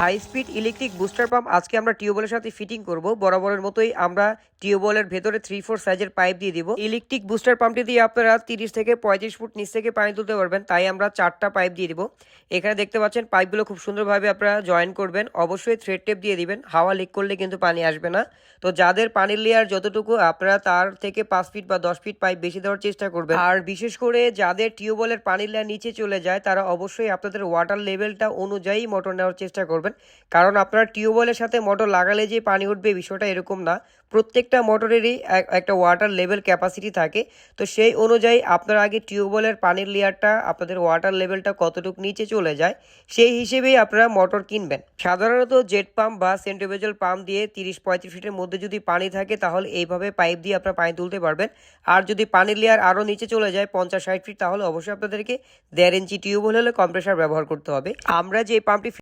High speed electric booster pump আজকে আমরা টিউবওয়েলের সাথে ফিটিং করব। বরাবরের মতোই আমরা টিউবওয়েলের ভেতরে 3-4 সাইজের পাইপ দিয়ে দিব। ইলেকট্রিক বুস্টার পাম্পটি দিয়ে আপনারা 30 থেকে 35 ফুট নিচ থেকে পানি তুলতে পারবেন, তাই আমরা 4টা পাইপ দিয়ে দিব। এখানে দেখতে পাচ্ছেন পাইপগুলো খুব সুন্দরভাবে আপনারা জয়েন করবেন। অবশ্যই থ্রেড টেপ দিয়ে দিবেন, হাওয়া লিক করলে কিন্তু পানি আসবে না। তো যাদের পানির লেয়ার যতটুকু, আপনারা তার থেকে 5 ফিট বা 10 ফিট পাইপ বেশি দেওয়ার চেষ্টা করবেন। আর বিশেষ করে যাদের টিউবওয়েলের পানির লেয়ার নিচে চলে যায়, তারা অবশ্যই আপনাদের ওয়াটার লেভেলটা অনুযায়ী মোটর নেওয়ার চেষ্টা করবেন। কারণ আপনারা টিউবওয়েলের সাথে মোটর লাগালে যে পানি উঠবে বিষয়টা এরকম না। প্রত্যেকটা মোটরেরই একটা ওয়াটার লেভেল ক্যাপাসিটি থাকে। তো সেই অনুযায়ী আপনারা আগে টিউবওয়েলের পানির লেয়ারটা, আপনাদের ওয়াটার লেভেলটা কতটুকু নিচে চলে যায় সেই হিসেবেই আপনারা মোটর কিনবেন। সাধারণত জেট পাম্প বা সেন্ট্রিফিউগাল পাম্প দিয়ে 30-35 ফিটের মধ্যে যদি পানি থাকে, তাহলে এইভাবে পাইপ দিয়ে আপনারা পানি তুলতে পারবেন। আর যদি পানির লেয়ার আরও নিচে চলে যায় 50-60 ফিট, তাহলে অবশ্যই আপনাদেরকে 1.5 ইঞ্চি টিউবওয়েল হলে কম্প্রেসার ব্যবহার করতে হবে। আমরা যে পাম্পটি